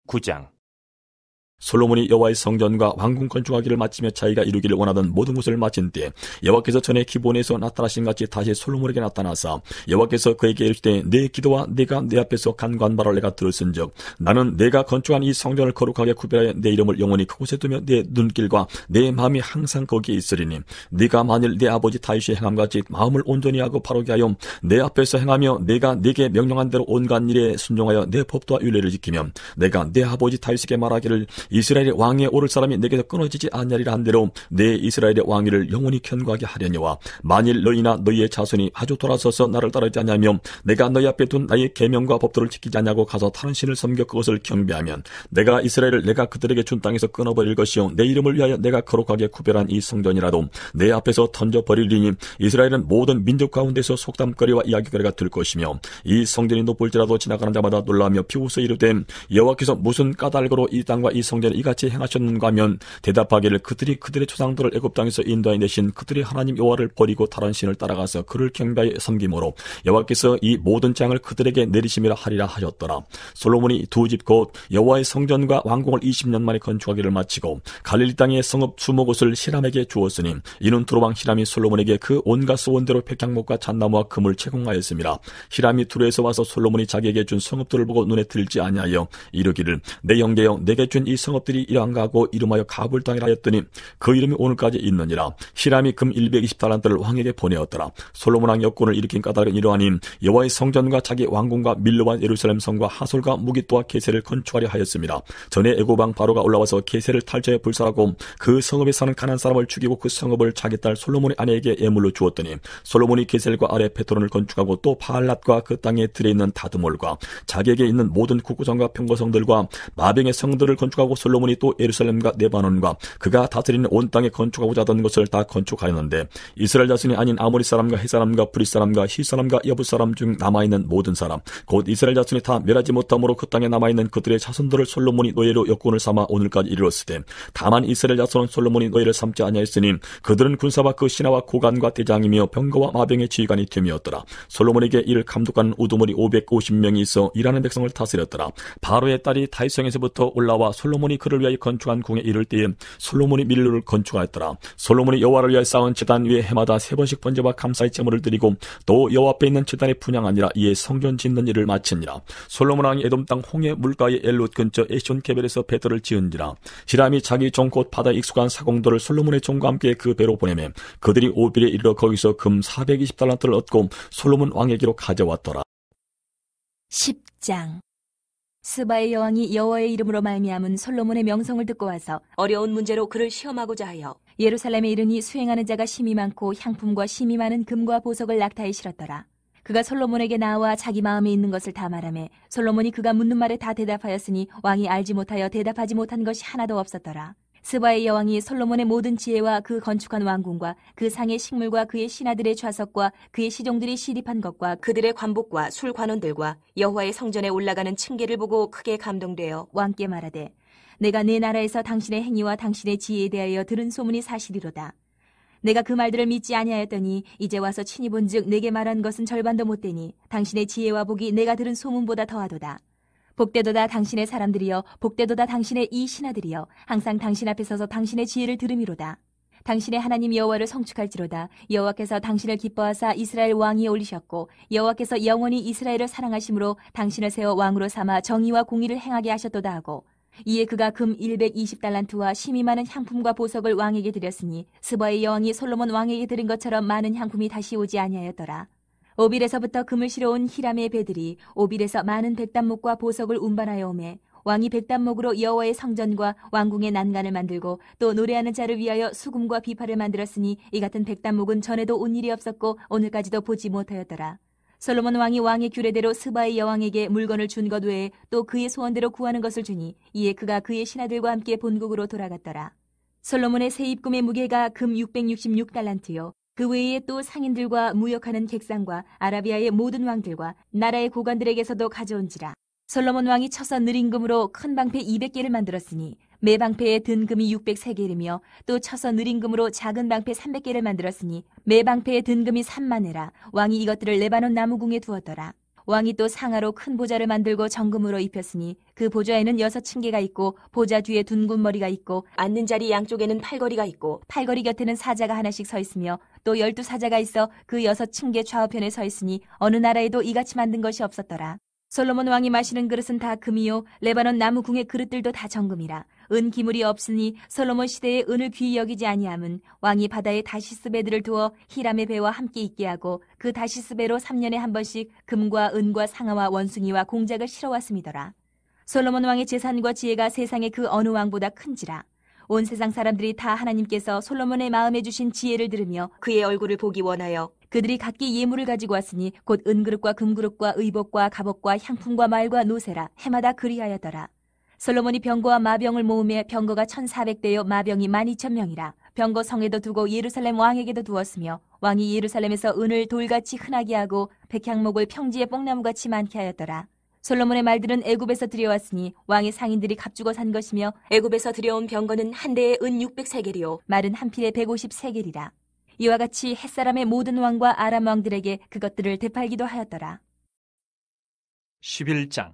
9장. 솔로몬이 여호와의 성전과 왕궁 건축하기를 마치며 자기가 이루기를 원하던 모든 것을 마친 때에 여호와께서 전에 기브온에서 나타나신 같이 다시 솔로몬에게 나타나사 여호와께서 그에게 이르시되 내 기도와 내가 내 앞에서 간구한 바를 내가 들었은즉 나는 내가 건축한 이 성전을 거룩하게 구별하여 내 이름을 영원히 그곳에 두며 내 눈길과 내 마음이 항상 거기에 있으리니 네가 만일 내 아버지 다윗이 행함같이 마음을 온전히 하고 바르게 하여 내 앞에서 행하며 내가 네게 명령한 대로 온갖 일에 순종하여 내 법도와 율례를 지키며 내가 내 아버지 다윗에게 말하기를 이스라엘의 왕위에 오를 사람이 내게서 끊어지지 아니하리라 한 대로 내 이스라엘의 왕위를 영원히 견고하게 하려니와 만일 너희나 너희의 자손이 아주 돌아서서 나를 따르지 아니하며 내가 너희 앞에 둔 나의 계명과 법도를 지키지 아니하고 가서 다른 신을 섬겨 그것을 경배하면 내가 이스라엘을 내가 그들에게 준 땅에서 끊어버릴 것이요 내 이름을 위하여 내가 거룩하게 구별한 이 성전이라도 내 앞에서 던져버리리니 이스라엘은 모든 민족 가운데서 속담거리와 이야기거리가 될 것이며 이 성전이 높을지라도 지나가는 자마다 놀라며 비웃어 이르되 여호와께서 무슨 까닭으로 이 땅과 이 성전을 이같이 행하셨는가 하면 대답하기를 그들이 그들의 조상들을 애굽 땅에서 인도해 내신 그들의 하나님 여호와를 버리고 다른 신을 따라가서 그를 경배하여 섬김으로 여호와께서 이 모든 재앙을 그들에게 내리심이라 하리라 하셨더라. 솔로몬이 두 집 곧 여호와의 성전과 왕궁을 20년 만에 건축하기를 마치고 갈릴리 땅의 성읍 20곳을 히람에게 주었으니 이는 두로 왕 히람이 솔로몬에게 그 온갖 소원대로 백향목과 잣나무와 금을 제공하였습니다. 히람이 두로에서 와서 솔로몬이 자기에게 준 성읍들을 보고 눈에 들지 아니하여 이르기를 내 형제여 내게 준 이 성읍들이 이러한가 하고 이름하여 가불 땅이라 하였더니 그 이름이 오늘까지 있느니라. 히람이 금 120달란트를 왕에게 보내었더라. 솔로몬 왕 역군을 일으킨 까닭은 이러하니 여호와의 성전과 자기 왕궁과 밀로와 예루살렘 성과 하솔과 무깃도와 게세를 건축하려 하였습니다. 전에 애굽 왕 바로가 올라와서 게세를 탈취해 불살하고 그 성읍에 사는 가난한 사람을 죽이고 그 성읍을 자기 딸 솔로몬의 아내에게 예물로 주었더니 솔로몬이 게셀과 아래 페토론을 건축하고 또 바알랏과 그 땅에 들어있는 다드몰과 자기에게 있는 모든 국구성과 평거성들과 마병의 성들을 건축하고 솔로몬이 또 예루살렘과 네바논과 그가 다스리는 온 땅에 건축하고자 하던 것을 다 건축하였는데 이스라엘 자손이 아닌 아모리 사람과 헷 사람과 브릿 사람과 히 사람과 여부 사람 중 남아있는 모든 사람 곧 이스라엘 자손이 다 멸하지 못함으로 그 땅에 남아있는 그들의 자손들을 솔로몬이 노예로 역군을 삼아 오늘까지 이르렀으되 다만 이스라엘 자손은 솔로몬이 노예를 삼지 아니하였으니 그들은 군사와 그 신하와 고관과 대장이며 병거와 마병의 지휘관이 됨이었더라. 솔로몬에게 이를 감독하는 우두머리 550명이 있어 일하는 백성을 다스렸더라. 바로의 딸이 다윗성에서부터 올라와 솔로몬이 그를 위하여 건축한 궁에 이를 때에 솔로몬이 밀로를 건축하였더라. 솔로몬이 여호와를 위하여 쌓은 제단 위에 해마다 3번씩 번제와 감사의 제물을 드리고 또 여호와 앞에 있는 제단의 분향하니라. 이에 성전 짓는 일을 마치니라. 솔로몬 왕이 에돔 땅 홍해 물가의 엘롯 근처 에시온 게벨에서 배들을 지은지라. 히람이 자기 종 곧 바다에 익숙한 사공들을 솔로몬의 종과 함께 그 배로 보내매 그들이 오빌에 이르러 거기서 금 420달란트를 얻고 솔로몬 왕에게로 가져왔더라. 10장. 스바의 여왕이 여호와의 이름으로 말미암은 솔로몬의 명성을 듣고 와서 어려운 문제로 그를 시험하고자 하여 예루살렘에 이르니 수행하는 자가 심이 많고 향품과 심이 많은 금과 보석을 낙타에 실었더라. 그가 솔로몬에게 나와 자기 마음에 있는 것을 다 말하매 솔로몬이 그가 묻는 말에 다 대답하였으니 왕이 알지 못하여 대답하지 못한 것이 하나도 없었더라. 스바의 여왕이 솔로몬의 모든 지혜와 그 건축한 왕궁과 그 상의 식물과 그의 신하들의 좌석과 그의 시종들이 시립한 것과 그들의 관복과 술 관원들과 여호와의 성전에 올라가는 층계를 보고 크게 감동되어 왕께 말하되 내가 내 나라에서 당신의 행위와 당신의 지혜에 대하여 들은 소문이 사실이로다. 내가 그 말들을 믿지 아니하였더니 이제 와서 친히 본즉 내게 말한 것은 절반도 못되니 당신의 지혜와 복이 내가 들은 소문보다 더하도다. 복되도다 당신의 사람들이여 복되도다 당신의 이 신하들이여 항상 당신 앞에 서서 당신의 지혜를 들음이로다. 당신의 하나님 여호와를 성축할지로다. 여호와께서 당신을 기뻐하사 이스라엘 왕위에 올리셨고 여호와께서 영원히 이스라엘을 사랑하심으로 당신을 세워 왕으로 삼아 정의와 공의를 행하게 하셨도다 하고 이에 그가 금 120달란트와 심이 많은 향품과 보석을 왕에게 드렸으니 스바의 여왕이 솔로몬 왕에게 드린 것처럼 많은 향품이 다시 오지 아니하였더라. 오빌에서부터 금을 실어온 히람의 배들이 오빌에서 많은 백단목과 보석을 운반하여 오매 왕이 백단목으로 여호와의 성전과 왕궁의 난간을 만들고 또 노래하는 자를 위하여 수금과 비파를 만들었으니 이 같은 백단목은 전에도 온 일이 없었고 오늘까지도 보지 못하였더라. 솔로몬 왕이 왕의 규례대로 스바의 여왕에게 물건을 준 것 외에 또 그의 소원대로 구하는 것을 주니 이에 그가 그의 신하들과 함께 본국으로 돌아갔더라. 솔로몬의 세입금의 무게가 금 666달란트요. 그 외에 또 상인들과 무역하는 객상과 아라비아의 모든 왕들과 나라의 고관들에게서도 가져온지라. 솔로몬 왕이 쳐서 느린 금으로 큰 방패 200개를 만들었으니 매 방패에 든 금이 600세겔이며 또 쳐서 느린 금으로 작은 방패 300개를 만들었으니 매 방패에 든 금이 3만 회라. 왕이 이것들을 레바논 나무궁에 두었더라. 왕이 또 상아로 큰 보좌를 만들고 정금으로 입혔으니 그 보좌에는 6층계가 있고 보좌 뒤에 둔군 머리가 있고 앉는 자리 양쪽에는 팔걸이가 있고 팔걸이 곁에는 사자가 하나씩 서 있으며 또 12사자가 있어 그 6층계 좌우편에 서 있으니 어느 나라에도 이같이 만든 것이 없었더라. 솔로몬 왕이 마시는 그릇은 다 금이요 레바논 나무 궁의 그릇들도 다 정금이라. 은 기물이 없으니 솔로몬 시대에 은을 귀히 여기지 아니함은 왕이 바다에 다시스 배들을 두어 히람의 배와 함께 있게 하고 그 다시스 배로 3년에 한 번씩 금과 은과 상아와 원숭이와 공작을 실어왔음이더라. 솔로몬 왕의 재산과 지혜가 세상의 그 어느 왕보다 큰지라. 온 세상 사람들이 다 하나님께서 솔로몬의 마음에 주신 지혜를 들으며 그의 얼굴을 보기 원하여 그들이 각기 예물을 가지고 왔으니 곧 은그릇과 금그릇과 의복과 갑옷과 향품과 말과 노새라 해마다 그리하였더라. 솔로몬이 병거와 마병을 모으며 병거가 1,400대요 마병이 12,000명이라. 병거 성에도 두고 예루살렘 왕에게도 두었으며 왕이 예루살렘에서 은을 돌같이 흔하게 하고 백향목을 평지에 뽕나무같이 많게 하였더라. 솔로몬의 말들은 애굽에서 들여왔으니 왕의 상인들이 값주고 산 것이며 애굽에서 들여온 병거는 한 대에 은 600세겔이요 말은 한 필에 150세겔이라. 이와 같이 햇사람의 모든 왕과 아람 왕들에게 그것들을 되팔기도 하였더라. 11장.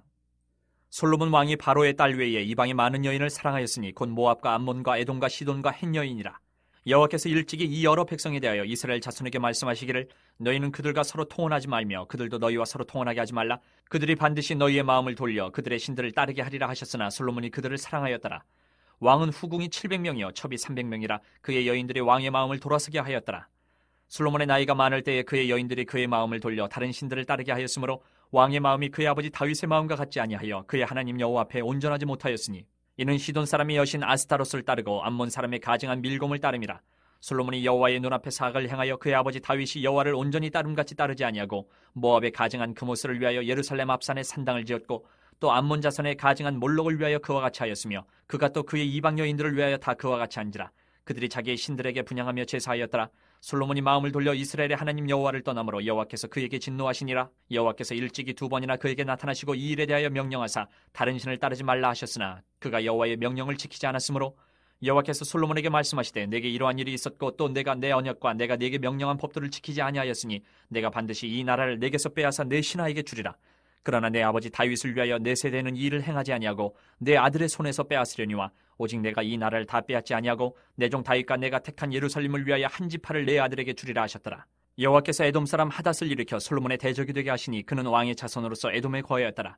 솔로몬 왕이 바로의 딸 외에 이방의 많은 여인을 사랑하였으니 곧 모압과 암몬과 에돔과 시돈과 헷 여인이라. 여호와께서 일찍이 이 여러 백성에 대하여 이스라엘 자손에게 말씀하시기를 너희는 그들과 서로 통혼하지 말며 그들도 너희와 서로 통혼하게 하지 말라. 그들이 반드시 너희의 마음을 돌려 그들의 신들을 따르게 하리라 하셨으나 솔로몬이 그들을 사랑하였더라. 왕은 후궁이 700명이요 첩이 300명이라 그의 여인들이 왕의 마음을 돌아서게 하였더라. 솔로몬의 나이가 많을 때에 그의 여인들이 그의 마음을 돌려 다른 신들을 따르게 하였으므로 왕의 마음이 그의 아버지 다윗의 마음과 같지 아니하여 그의 하나님 여호와 앞에 온전하지 못하였으니 이는 시돈 사람의 여신 아스타롯을 따르고 암몬 사람의 가증한 밀곰을 따름이라. 솔로몬이 여호와의 눈앞에 사악을 행하여 그의 아버지 다윗이 여호와를 온전히 따름같이 따르지 아니하고 모압의 가증한 그모스를 위하여 예루살렘 앞산에 산당을 지었고 또 암몬 자손의 가증한 몰록을 위하여 그와 같이 하였으며 그가 또 그의 이방 여인들을 위하여 다 그와 같이 한지라. 그들이 자기의 신들에게 분향하며 제사하였더라. 솔로몬이 마음을 돌려 이스라엘의 하나님 여호와를 떠나므로 여호와께서 그에게 진노하시니라. 여호와께서 일찍이 2번이나 그에게 나타나시고 이 일에 대하여 명령하사 다른 신을 따르지 말라 하셨으나 그가 여호와의 명령을 지키지 않았으므로 여호와께서 솔로몬에게 말씀하시되 내게 이러한 일이 있었고 또 내가 내 언약과 내가 네게 명령한 법도를 지키지 아니하였으니 내가 반드시 이 나라를 내게서 빼앗아 내 신하에게 주리라. 그러나 내 아버지 다윗을 위하여 내 세대는 이 일을 행하지 아니하고 내 아들의 손에서 빼앗으려니와 오직 내가 이 나라를 다 빼앗지 아니하고 내 종 다윗과 내가 택한 예루살렘을 위하여 한 지파를 내 아들에게 주리라 하셨더라. 여호와께서 에돔 사람 하닷을 일으켜 솔로몬의 대적이 되게 하시니 그는 왕의 자손으로서 에돔에 거하였더라.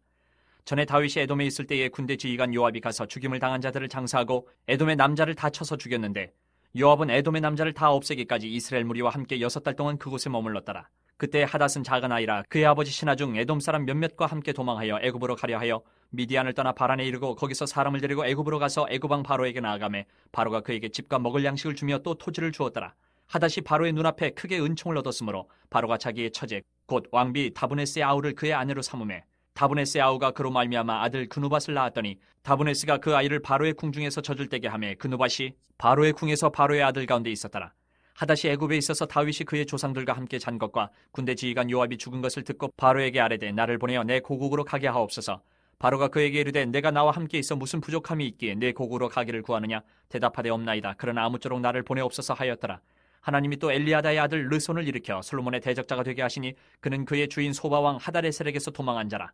전에 다윗이 에돔에 있을 때에 군대 지휘관 요압이 가서 죽임을 당한 자들을 장사하고 에돔의 남자를 다 쳐서 죽였는데 요압은 에돔의 남자를 다 없애기까지 이스라엘 무리와 함께 6달 동안 그곳에 머물렀더라. 그때 하닷은 작은 아이라 그의 아버지 신하 중 에돔 사람 몇몇과 함께 도망하여 애굽으로 가려 하여 미디안을 떠나 바란에 이르고 거기서 사람을 데리고 애굽으로 가서 애굽 왕 바로에게 나아가매 바로가 그에게 집과 먹을 양식을 주며 또 토지를 주었더라. 하닷이 바로의 눈앞에 크게 은총을 얻었으므로 바로가 자기의 처제 곧 왕비 다브네스의 아우를 그의 아내로 삼으매 다브네스의 아우가 그로 말미암아 아들 그누밧을 낳았더니 다브네스가 그 아이를 바로의 궁중에서 젖을 떼게 하매 그누밧이 바로의 궁에서 바로의 아들 가운데 있었더라. 하닷이 애굽에 있어서 다윗이 그의 조상들과 함께 잔 것과 군대 지휘관 요압이 죽은 것을 듣고 바로에게 아뢰되 나를 보내어 내 고국으로 가게 하옵소서. 바로가 그에게 이르되 내가 나와 함께 있어 무슨 부족함이 있기에 내 고국으로 가기를 구하느냐. 대답하되 없나이다. 그러나 아무쪼록 나를 보내옵소서 하였더라. 하나님이 또 엘리아다의 아들 르손을 일으켜 솔로몬의 대적자가 되게 하시니 그는 그의 주인 소바왕 하다레셀에게서 도망한 자라.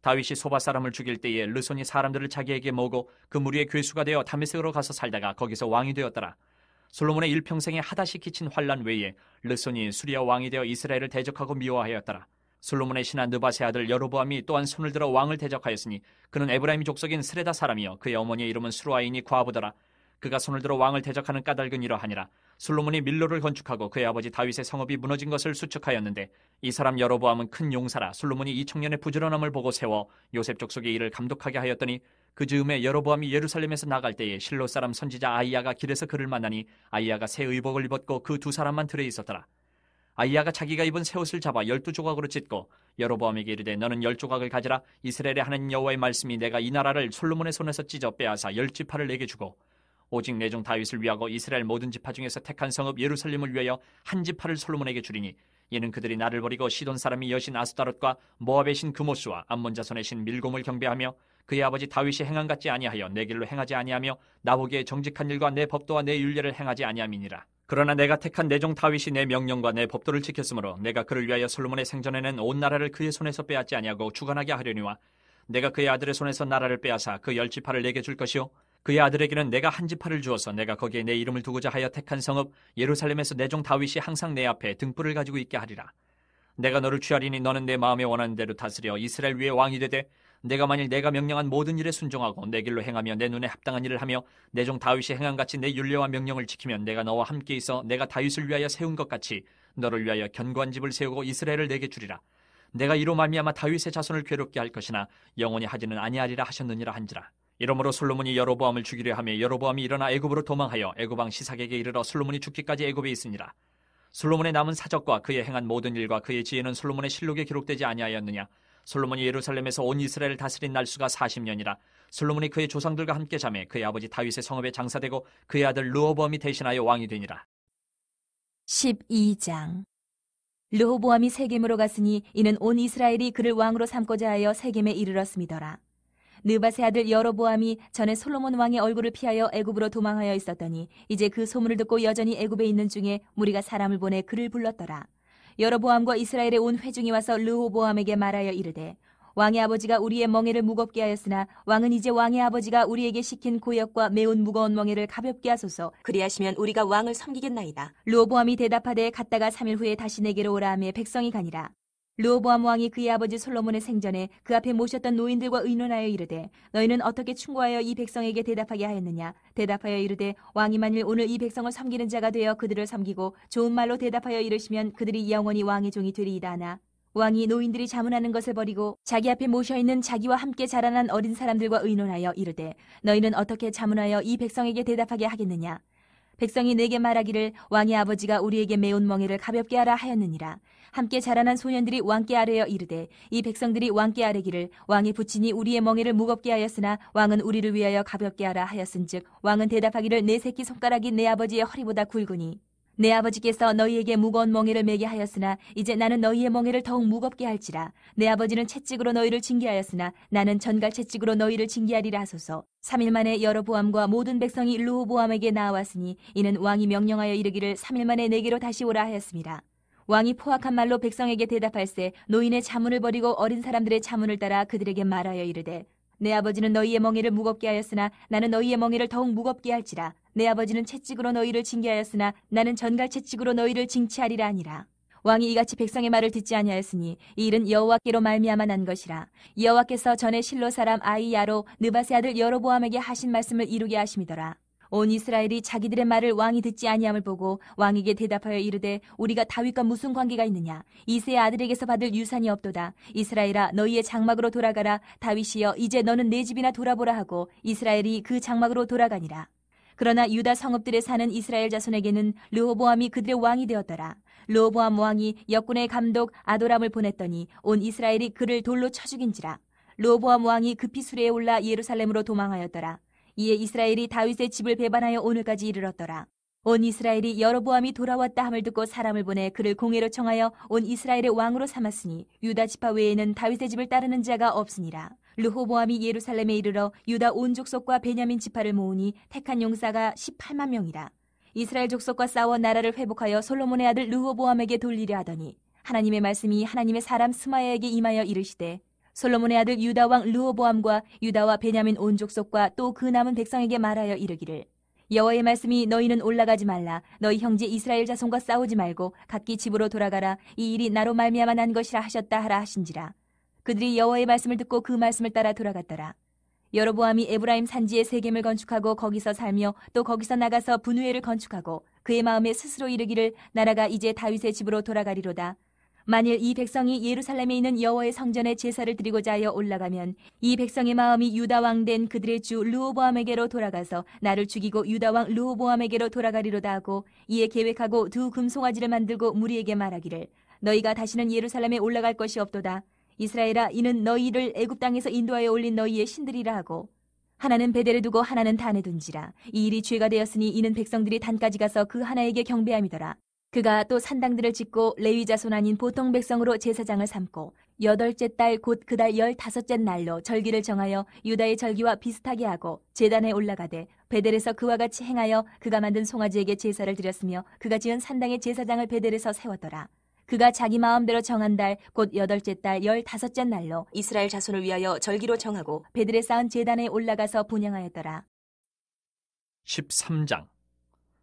다윗이 소바 사람을 죽일 때에 르손이 사람들을 자기에게 모으고 그 무리의 괴수가 되어 다메섹으로 가서 살다가 거기서 왕이 되었더라. 솔로몬의 일평생에 하닷이 끼친 환란 외에 르손이 수리아 왕이 되어 이스라엘을 대적하고 미워하였더라. 솔로몬의 신하 느밧의 아들 여로보암이 또한 손을 들어 왕을 대적하였으니 그는 에브라임 족속인 스레다 사람이요 그의 어머니의 이름은 수루아이니 과부더라. 그가 손을 들어 왕을 대적하는 까닭은 이러하니라. 솔로몬이 밀로를 건축하고 그의 아버지 다윗의 성읍이 무너진 것을 수축하였는데 이 사람 여로보암은 큰 용사라. 솔로몬이 이 청년의 부지런함을 보고 세워 요셉 족속의 일을 감독하게 하였더니 그 즈음에 여로보암이 예루살렘에서 나갈 때에 실로 사람 선지자 아이야가 길에서 그를 만나니 아이야가 새 의복을 입었고 그 2사람만 들에 있었더라. 아이야가 자기가 입은 새 옷을 잡아 12조각으로 찢고 여로보암에게 이르되 너는 10조각을 가지라. 이스라엘의 하나님 여호와의 말씀이 내가 이 나라를 솔로몬의 손에서 찢어 빼앗아 10지파를 내게 주고 오직 내 종 다윗을 위하고 이스라엘 모든 지파 중에서 택한 성읍 예루살렘을 위하여 한 지파를 솔로몬에게 주리니 이는 그들이 나를 버리고 시돈 사람이 여신 아스타롯과 모압의 신 그모스와 암몬 자손의 신 밀곰을 경배하며 그의 아버지 다윗이 행한 같지 아니하여 내 길로 행하지 아니하며 나보기에 정직한 일과 내 법도와 내 율례를 행하지 아니함이니라. 그러나 내가 택한 내 종 다윗이 내 명령과 내 법도를 지켰으므로 내가 그를 위하여 솔로몬의 생전에 낸 온 나라를 그의 손에서 빼앗지 아니하고 주관하게 하려니와 내가 그의 아들의 손에서 나라를 빼앗아 그 10지파를 내게 줄 것이요 그의 아들에게는 내가 한 지파를 주어서 내가 거기에 내 이름을 두고자 하여 택한 성읍 예루살렘에서 내 종 다윗이 항상 내 앞에 등불을 가지고 있게 하리라. 내가 너를 취하리니 너는 내 마음에 원하는 대로 다스려 이스라엘 위에 왕이 되되 내가 만일 내가 명령한 모든 일에 순종하고 내 길로 행하며 내 눈에 합당한 일을 하며 내 종 다윗이 행함같이 내 율례와 명령을 지키면 내가 너와 함께 있어 내가 다윗을 위하여 세운 것 같이 너를 위하여 견고한 집을 세우고 이스라엘을 내게 주리라. 내가 이로 말미암아 다윗의 자손을 괴롭게 할 것이나 영원히 하지는 아니하리라 하셨느니라 한지라. 이러므로 솔로몬이 여로보암을 죽이려 하며 여로보암이 일어나 애굽으로 도망하여 애굽 왕 시삭에게 이르러 솔로몬이 죽기까지 애굽에 있으니라. 솔로몬의 남은 사적과 그의 행한 모든 일과 그의 지혜는 솔로몬의 실록에 기록되지 아니하였느냐. 솔로몬이 예루살렘에서 온 이스라엘을 다스린 날수가 40년이라. 솔로몬이 그의 조상들과 함께 자매 그의 아버지 다윗의 성읍에 장사되고 그의 아들 르호보암이 대신하여 왕이 되니라. 12장. 르호보암이 세겜으로 갔으니 이는 온 이스라엘이 그를 왕으로 삼고자 하여 세겜에 이르렀음이더라. 느밧의 아들 여로보암이 전에 솔로몬 왕의 얼굴을 피하여 애굽으로 도망하여 있었더니 이제 그 소문을 듣고 여전히 애굽에 있는 중에 무리가 사람을 보내 그를 불렀더라. 여로보암과 이스라엘의 온 회중이 와서 르호보암에게 말하여 이르되 왕의 아버지가 우리의 멍에를 무겁게 하였으나 왕은 이제 왕의 아버지가 우리에게 시킨 고역과 매운 무거운 멍에를 가볍게 하소서. 그리하시면 우리가 왕을 섬기겠나이다. 르호보암이 대답하되 갔다가 3일 후에 다시 내게로 오라 하며 백성이 가니라. 르호보암 왕이 그의 아버지 솔로몬의 생전에 그 앞에 모셨던 노인들과 의논하여 이르되 너희는 어떻게 충고하여 이 백성에게 대답하게 하였느냐. 대답하여 이르되 왕이 만일 오늘 이 백성을 섬기는 자가 되어 그들을 섬기고 좋은 말로 대답하여 이르시면 그들이 영원히 왕의 종이 되리이다 하나 왕이 노인들이 자문하는 것을 버리고 자기 앞에 모셔있는 자기와 함께 자라난 어린 사람들과 의논하여 이르되 너희는 어떻게 자문하여 이 백성에게 대답하게 하겠느냐. 백성이 내게 말하기를 왕의 아버지가 우리에게 매운 멍에를 가볍게 하라 하였느니라. 함께 자라난 소년들이 왕께 아뢰어 이르되 이 백성들이 왕께 아뢰기를 왕의 부친이 우리의 멍에를 무겁게 하였으나 왕은 우리를 위하여 가볍게 하라 하였은즉 왕은 대답하기를 내 새끼 손가락이 내 아버지의 허리보다 굵으니 내 아버지께서 너희에게 무거운 멍에를 매게 하였으나 이제 나는 너희의 멍에를 더욱 무겁게 할지라. 내 아버지는 채찍으로 너희를 징계하였으나 나는 전갈 채찍으로 너희를 징계하리라 하소서. 3일 만에 여로보암과 모든 백성이 르호보암에게 나아왔으니 이는 왕이 명령하여 이르기를 3일 만에 내게로 다시 오라 하였습니다. 왕이 포악한 말로 백성에게 대답할세 노인의 자문을 버리고 어린 사람들의 자문을 따라 그들에게 말하여 이르되 내 아버지는 너희의 멍에를 무겁게 하였으나 나는 너희의 멍에를 더욱 무겁게 할지라. 내 아버지는 채찍으로 너희를 징계하였으나 나는 전갈 채찍으로 너희를 징치하리라 하니라. 왕이 이같이 백성의 말을 듣지 아니하였으니 이 일은 여호와께로 말미암아 난 것이라. 여호와께서 전에 실로 사람 아이야로 느밧의 아들 여로보암에게 하신 말씀을 이루게 하심이더라. 온 이스라엘이 자기들의 말을 왕이 듣지 아니함을 보고 왕에게 대답하여 이르되 우리가 다윗과 무슨 관계가 있느냐. 이새의 아들에게서 받을 유산이 없도다. 이스라엘아 너희의 장막으로 돌아가라. 다윗이여 이제 너는 내 집이나 돌아보라 하고 이스라엘이 그 장막으로 돌아가니라. 그러나 유다 성읍들에 사는 이스라엘 자손에게는 르호보암이 그들의 왕이 되었더라. 르호보암 왕이 역군의 감독 아도람을 보냈더니 온 이스라엘이 그를 돌로 쳐 죽인지라. 르호보암 왕이 급히 수레에 올라 예루살렘으로 도망하였더라. 이에 이스라엘이 다윗의 집을 배반하여 오늘까지 이르렀더라. 온 이스라엘이 여로보암이 돌아왔다 함을 듣고 사람을 보내 그를 공회로 청하여 온 이스라엘의 왕으로 삼았으니 유다 지파 외에는 다윗의 집을 따르는 자가 없으니라. 르호보암이 예루살렘에 이르러 유다 온 족속과 베냐민 지파를 모으니 택한 용사가 18만 명이라. 이스라엘 족속과 싸워 나라를 회복하여 솔로몬의 아들 르호보암에게 돌리려 하더니 하나님의 말씀이 하나님의 사람 스마야에게 임하여 이르시되 솔로몬의 아들 유다 왕 르호보암과 유다와 베냐민 온 족속과 또 그 남은 백성에게 말하여 이르기를 여호와의 말씀이 너희는 올라가지 말라. 너희 형제 이스라엘 자손과 싸우지 말고 각기 집으로 돌아가라. 이 일이 나로 말미암아 난 것이라 하셨다 하라 하신지라. 그들이 여호와의 말씀을 듣고 그 말씀을 따라 돌아갔더라. 여로보암이 에브라임 산지에 세겜을 건축하고 거기서 살며 또 거기서 나가서 분우엘을 건축하고 그의 마음에 스스로 이르기를 나라가 이제 다윗의 집으로 돌아가리로다. 만일 이 백성이 예루살렘에 있는 여호와의 성전에 제사를 드리고자 하여 올라가면 이 백성의 마음이 유다 왕 된 그들의 주 르호보암에게로 돌아가서 나를 죽이고 유다 왕 르호보암에게로 돌아가리로다 하고 이에 계획하고 두 금송아지를 만들고 무리에게 말하기를 너희가 다시는 예루살렘에 올라갈 것이 없도다. 이스라엘아 이는 너희를 애굽 땅에서 인도하여 올린 너희의 신들이라 하고 하나는 베델에 두고 하나는 단에 둔지라. 이 일이 죄가 되었으니 이는 백성들이 단까지 가서 그 하나에게 경배함이더라. 그가 또 산당들을 짓고 레위 자손 아닌 보통 백성으로 제사장을 삼고 여덟째 달 곧 그 달 15째 날로 절기를 정하여 유다의 절기와 비슷하게 하고 제단에 올라가되 베델에서 그와 같이 행하여 그가 만든 송아지에게 제사를 드렸으며 그가 지은 산당의 제사장을 베델에서 세웠더라. 그가 자기 마음대로 정한 달 곧 여덟째 달 15째 날로 이스라엘 자손을 위하여 절기로 정하고 베델에 쌓은 제단에 올라가서 분향하였더라. 13장.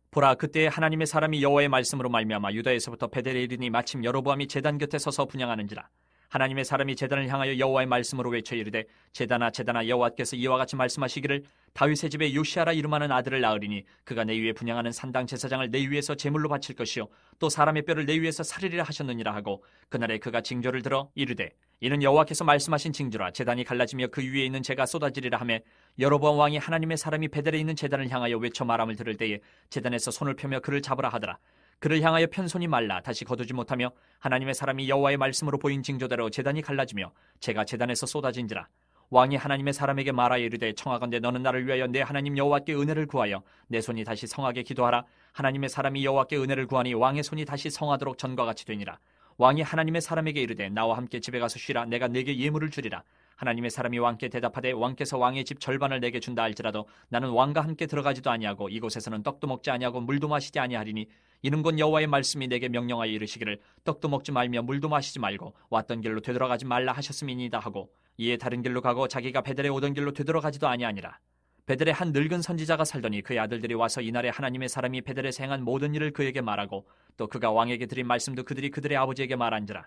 보라, 그때 하나님의 사람이 여호와의 말씀으로 말미암아 유다에서부터 베델에 이르니 마침 여로보암이 제단 곁에 서서 분향하는지라. 하나님의 사람이 제단을 향하여 여호와의 말씀으로 외쳐 이르되, 제단아 제단아, 여호와께서 이와 같이 말씀하시기를 다윗의 집에 요시아라 이름하는 아들을 낳으리니 그가 내 위에 분향하는 산당 제사장을 내 위에서 제물로 바칠 것이요 또 사람의 뼈를 내 위에서 살리리라 하셨느니라 하고, 그날에 그가 징조를 들어 이르되, 이는 여호와께서 말씀하신 징조라. 제단이 갈라지며 그 위에 있는 재가 쏟아지리라 하매, 여로보암 왕이 하나님의 사람이 베델에 있는 제단을 향하여 외쳐 말함을 들을 때에 제단에서 손을 펴며 그를 잡으라 하더라. 그를 향하여 편손이 말라 다시 거두지 못하며 하나님의 사람이 여호와의 말씀으로 보인 징조대로 제단이 갈라지며 재가 제단에서 쏟아진지라. 왕이 하나님의 사람에게 말하여 이르되, 청하건대 너는 나를 위하여 내 하나님 여호와께 은혜를 구하여 내 손이 다시 성하게 기도하라. 하나님의 사람이 여호와께 은혜를 구하니 왕의 손이 다시 성하도록 전과 같이 되니라. 왕이 하나님의 사람에게 이르되, 나와 함께 집에 가서 쉬라. 내가 내게 예물을 주리라. 하나님의 사람이 왕께 대답하되, 왕께서 왕의 집 절반을 내게 준다 할지라도 나는 왕과 함께 들어가지도 아니하고 이곳에서는 떡도 먹지 아니하고 물도 마시지 아니하리니, 이는 곧 여호와의 말씀이 내게 명령하여 이르시기를 떡도 먹지 말며 물도 마시지 말고 왔던 길로 되돌아가지 말라 하셨음이니이다 하고, 이에 다른 길로 가고 자기가 베델에 오던 길로 되돌아가지도 아니하니라. 베델에 한 늙은 선지자가 살더니 그의 아들들이 와서 이날에 하나님의 사람이 베델에서 행한 모든 일을 그에게 말하고 또 그가 왕에게 드린 말씀도 그들이 그들의 아버지에게 말한지라.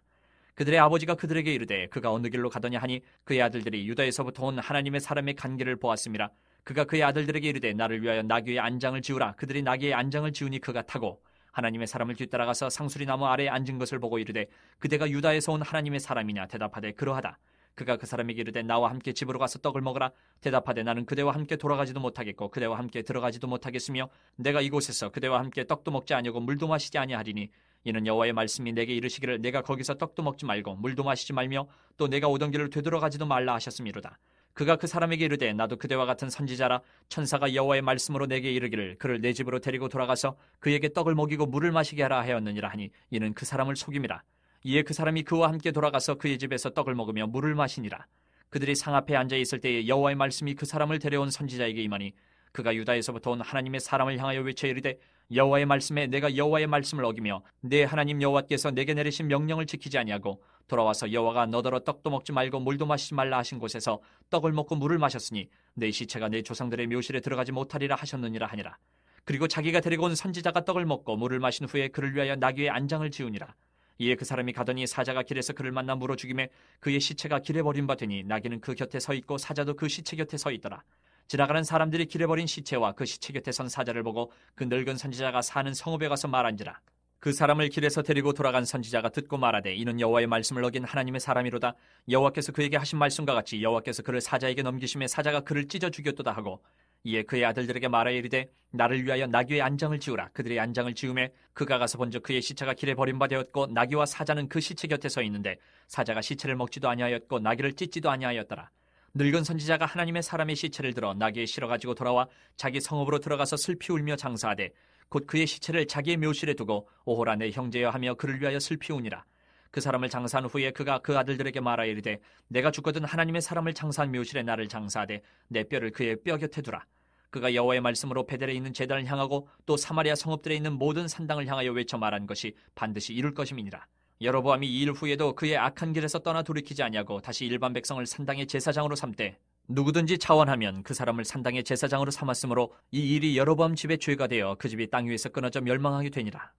그들의 아버지가 그들에게 이르되, 그가 어느 길로 가더냐 하니 그의 아들들이 유다에서부터 온 하나님의 사람의 간 길을 보았음이라. 그가 그의 아들들에게 이르되, 나를 위하여 나귀의 안장을 지우라. 그들이 나귀의 안장을 지우니 그가 타고 하나님의 사람을 뒤따라가서 상수리 나무 아래에 앉은 것을 보고 이르되, 그대가 유다에서 온 하나님의 사람이냐? 대답하되, 그러하다. 그가 그 사람에게 이르되, 나와 함께 집으로 가서 떡을 먹으라. 대답하되, 나는 그대와 함께 돌아가지도 못하겠고 그대와 함께 들어가지도 못하겠으며 내가 이곳에서 그대와 함께 떡도 먹지 아니하고 물도 마시지 아니하리니, 이는 여호와의 말씀이 내게 이르시기를 내가 거기서 떡도 먹지 말고 물도 마시지 말며 또 내가 오던 길을 되돌아가지도 말라 하셨음이로다. 그가 그 사람에게 이르되, 나도 그대와 같은 선지자라. 천사가 여호와의 말씀으로 내게 이르기를 그를 내 집으로 데리고 돌아가서 그에게 떡을 먹이고 물을 마시게 하라 하였느니라 하니, 이는 그 사람을 속임이라. 이에 그 사람이 그와 함께 돌아가서 그의 집에서 떡을 먹으며 물을 마시니라. 그들이 상 앞에 앉아 있을 때에 여호와의 말씀이 그 사람을 데려온 선지자에게 임하니, 그가 유다에서부터 온 하나님의 사람을 향하여 외쳐 이르되, 여호와의 말씀에 내가 여호와의 말씀을 어기며 내 하나님 여호와께서 내게 내리신 명령을 지키지 아니하고 돌아와서 여호와가 너더러 떡도 먹지 말고 물도 마시지 말라 하신 곳에서 떡을 먹고 물을 마셨으니 내 시체가 내 조상들의 묘실에 들어가지 못하리라 하셨느니라 하니라. 그리고 자기가 데리고 온 선지자가 떡을 먹고 물을 마신 후에 그를 위하여 나귀의 안장을 지우니라. 이에 그 사람이 가더니 사자가 길에서 그를 만나 물어 죽이매 그의 시체가 길에 버린 바 되니 나귀는 그 곁에 서 있고 사자도 그 시체 곁에 서 있더라. 지나가는 사람들이 길에 버린 시체와 그 시체 곁에 선 사자를 보고 그 늙은 선지자가 사는 성읍에 가서 말한지라. 그 사람을 길에서 데리고 돌아간 선지자가 듣고 말하되, 이는 여호와의 말씀을 어긴 하나님의 사람이로다. 여호와께서 그에게 하신 말씀과 같이 여호와께서 그를 사자에게 넘기심에 사자가 그를 찢어 죽였도다 하고, 이에 그의 아들들에게 말하여 이르되, 나를 위하여 나귀의 안장을 지우라. 그들의 안장을 지우매 그가 가서 본즉 그의 시체가 길에 버림바 되었고 나귀와 사자는 그 시체 곁에 서 있는데 사자가 시체를 먹지도 아니하였고 나귀를 찢지도 아니하였더라. 늙은 선지자가 하나님의 사람의 시체를 들어 나귀에 실어 가지고 돌아와 자기 성읍으로 들어가서 슬피 울며 장사하되 곧 그의 시체를 자기의 묘실에 두고 오호라 내 형제여 하며 그를 위하여 슬피 우니라. 그 사람을 장사한 후에 그가 그 아들들에게 말하여 이르되, 내가 죽거든 하나님의 사람을 장사한 묘실에 나를 장사하되 내 뼈를 그의 뼈 곁에 두라. 그가 여호와의 말씀으로 베델에 있는 제단을 향하고 또 사마리아 성읍들에 있는 모든 산당을 향하여 외쳐 말한 것이 반드시 이룰 것임이니라. 여로보암이 이 일 후에도 그의 악한 길에서 떠나 돌이키지 아니하고 다시 일반 백성을 산당의 제사장으로 삼되 누구든지 차원하면 그 사람을 산당의 제사장으로 삼았으므로 이 일이 여로보암 집의 죄가 되어 그 집이 땅 위에서 끊어져 멸망하게 되니라.